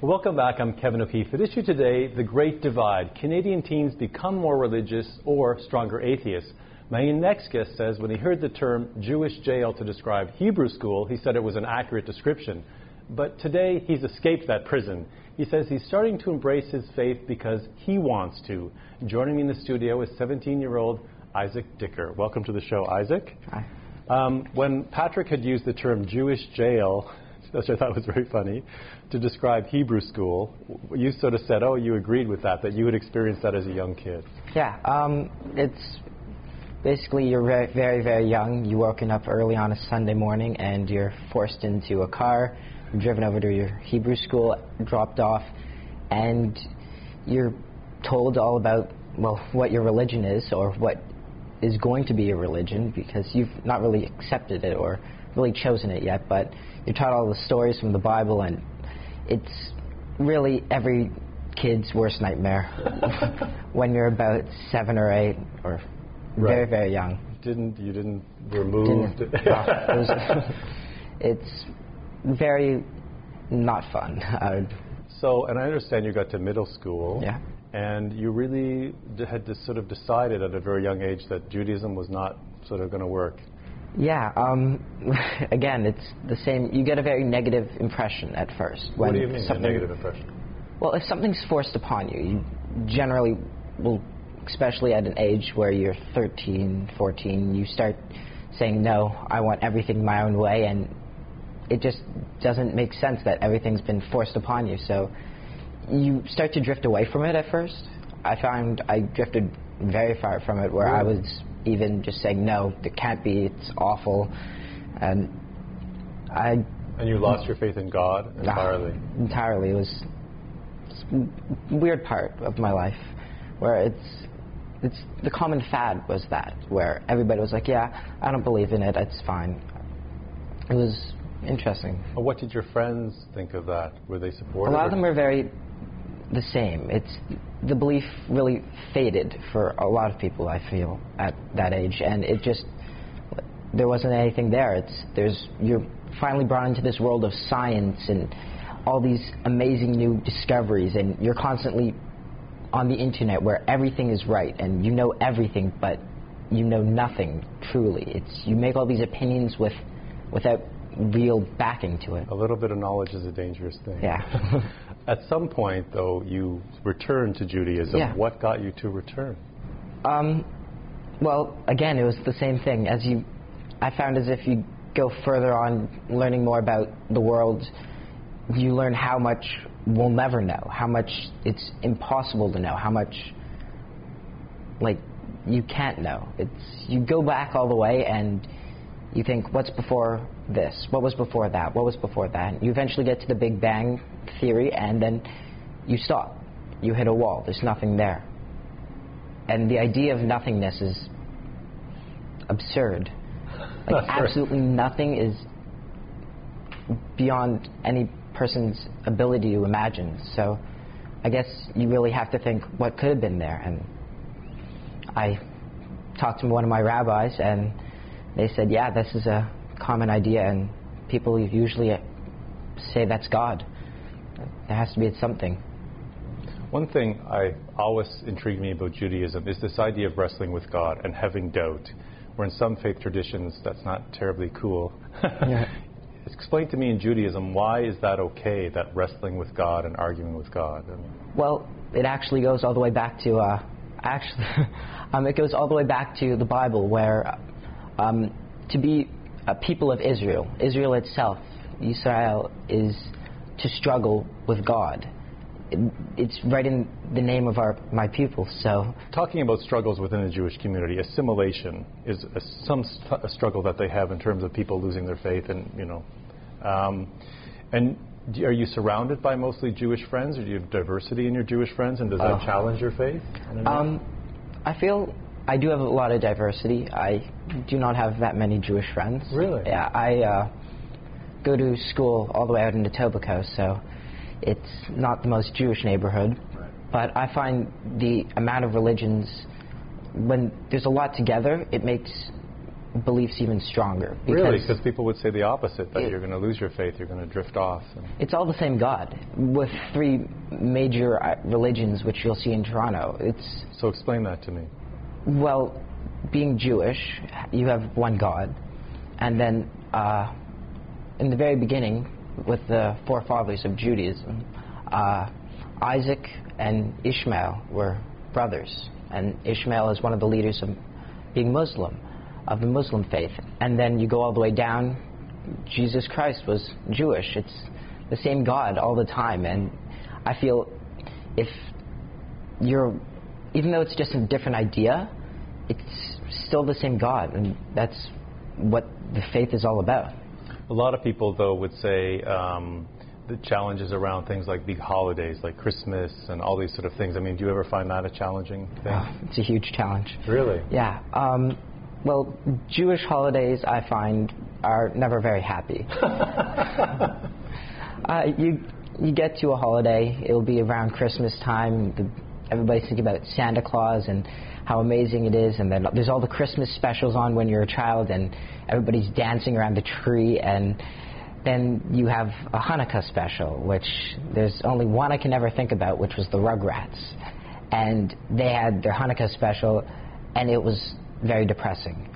Welcome back. I'm Kevin O'Keefe. At issue today, the Great Divide. Canadian teens become more religious or stronger atheists. My next guest says when he heard the term Jewish jail to describe Hebrew school, he said it was an accurate description. But today, he's escaped that prison. He says he's starting to embrace his faith because he wants to. Joining me in the studio is 17-year-old Isaac Dicker. Welcome to the show, Isaac. Hi. When Patrick had used the term Jewish jail, which I thought was very funny, to describe Hebrew school, you sort of said, oh, you agreed with that you had experienced that as a young kid. Yeah, it's basically you're very, very, very young. You're woken up early on a Sunday morning and you're forced into a car, you're driven over to your Hebrew school, dropped off, and you're told all about, well, what your religion is or what is going to be your religion, because you've not really accepted it or really chosen it yet, but you're taught all the stories from the Bible, and it's really every kid's worst nightmare when you're about 7 or 8 or very, very young. You didn't remove it? It's very not fun. So, and I understand you got to middle school. Yeah. And you really had to sort of decided at a very young age that Judaism was not sort of going to work. Yeah, again, it's the same. You get a very negative impression at first. What do you mean, a negative impression? Well, if something's forced upon you, you generally will, especially at an age where you're 13, 14, you start saying, no, I want everything my own way, and it just doesn't make sense that everything's been forced upon you. So you start to drift away from it at first. I found I drifted very far from it, where I was even just saying, no, it can't be, it's awful. And you lost your faith in God entirely? Entirely. It was a weird part of my life, where it's the common fad was that, where everybody was like, yeah, I don't believe in it, it's fine. It was interesting. Well, what did your friends think of that? Were they supportive? A lot of them were very the same. The belief really faded for a lot of people, I feel, at that age, and it just, there wasn't anything there. You're finally brought into this world of science and all these amazing new discoveries, and you're constantly on the internet where everything is right and you know everything, but you know nothing truly. You make all these opinions without real backing to it. A little bit of knowledge is a dangerous thing. Yeah. At some point, though, you returned to Judaism. Yeah. What got you to return? Well, again, it was the same thing. I found as if you go further on learning more about the world, you learn how much we'll never know, how much it's impossible to know, how much, you can't know. You go back all the way and you think, what's before this? What was before that? What was before that? You eventually get to the Big Bang theory, and then you stop. You hit a wall. There's nothing there. And the idea of nothingness is absurd. Absolutely nothing is beyond any person's ability to imagine. So I guess you really have to think what could have been there. And I talked to one of my rabbis, and they said, yeah, this is a common idea, and people usually say that's God. There has to be something. One thing always intrigued me about Judaism is this idea of wrestling with God and having doubt, where in some faith traditions that's not terribly cool. Yeah. Explain to me in Judaism, why is that okay, that wrestling with God and arguing with God? Well, it actually goes all the way back to it goes all the way back to the Bible, where to be a people of Israel itself, Israel, is to struggle with God. It's right in the name of my people. So, talking about struggles within the Jewish community, assimilation is a struggle that they have in terms of people losing their faith, and are you surrounded by mostly Jewish friends, or do you have diversity in your Jewish friends, and does that challenge your faith? I feel I do have a lot of diversity. I do not have that many Jewish friends. Really? Yeah, I go to school all the way out in Etobicoke, so it's not the most Jewish neighborhood. Right. But I find the amount of religions, when there's a lot together, it makes beliefs even stronger. Really? Because people would say the opposite, that you're going to lose your faith, you're going to drift off. It's all the same God, with three major religions, which you'll see in Toronto. So explain that to me. Well, being Jewish, you have one God, and then in the very beginning, with the forefathers of Judaism, Isaac and Ishmael were brothers, and Ishmael is one of the leaders of being Muslim, of the Muslim faith. And then you go all the way down, Jesus Christ was Jewish. It's the same God all the time, and I feel even though it's just a different idea, it's still the same God, and that's what the faith is all about. A lot of people, though, would say the challenges around things like big holidays, like Christmas and all these sort of things. I mean, do you ever find that a challenging thing? It's a huge challenge. Really? Yeah. Well, Jewish holidays, I find, are never very happy. You get to a holiday, it'll be around Christmas time, everybody's thinking about Santa Claus and how amazing it is, and then there's all the Christmas specials on when you're a child, and everybody's dancing around the tree, and then you have a Hanukkah special, which there's only one I can ever think about, which was the Rugrats. And they had their Hanukkah special, and it was very depressing.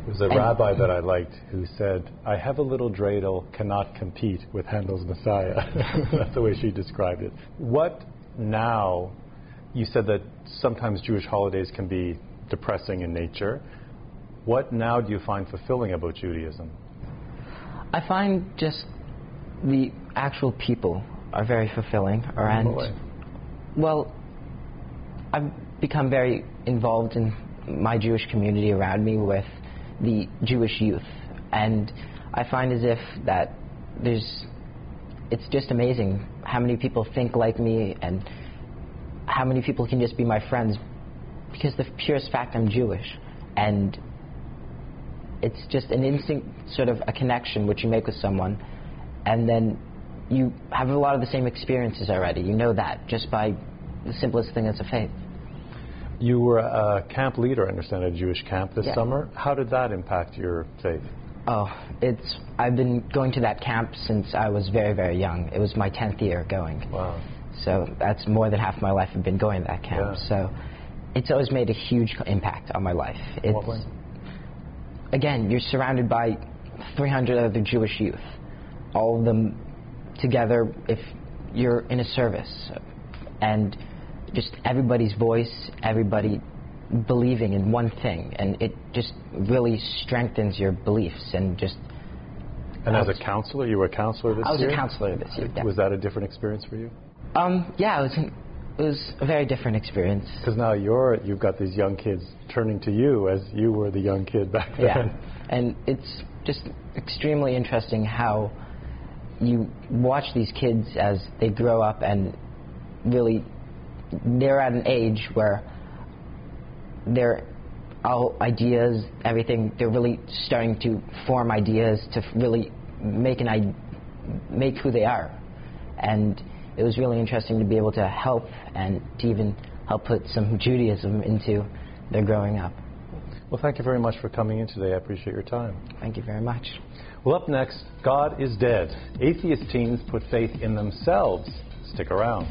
There was a rabbi that I liked who said, "I have a little dreidel, cannot compete with Handel's Messiah." That's the way she described it. What now, you said that sometimes Jewish holidays can be depressing in nature. What now do you find fulfilling about Judaism? I find just the actual people are very fulfilling. Well, I've become very involved in my Jewish community around me with the Jewish youth, and I find as if that it's just amazing how many people think like me and how many people can just be my friends because the purest fact I'm Jewish. And it's just an instinct, sort of a connection which you make with someone, and then you have a lot of the same experiences already. You know that just by the simplest thing as a faith. You were a camp leader, I understand, at a Jewish camp this Yeah. summer. How did that impact your faith? I've been going to that camp since I was very, very young. It was my 10th year going. Wow. So that's more than half my life I've been going to that camp. Yeah. So it's always made a huge impact on my life. What way? Again, you're surrounded by 300 other Jewish youth, all of them together if you're in a service, and just everybody's voice, everybody believing in one thing, and it just really strengthens your beliefs and just... And as a counselor, you were a counselor this year? I was a counselor this year, yeah. Was that a different experience for you? Yeah, it was a very different experience. Because now you've got these young kids turning to you as you were the young kid back then. Yeah, and it's just extremely interesting how you watch these kids as they grow up, and really they're at an age where they're all ideas, everything, they're really starting to form ideas to really make who they are. And it was really interesting to be able to help and to even help put some Judaism into their growing up. Well, thank you very much for coming in today. I appreciate your time. Thank you very much. Well, up next, God is Dead. Atheist teens put faith in themselves. Stick around.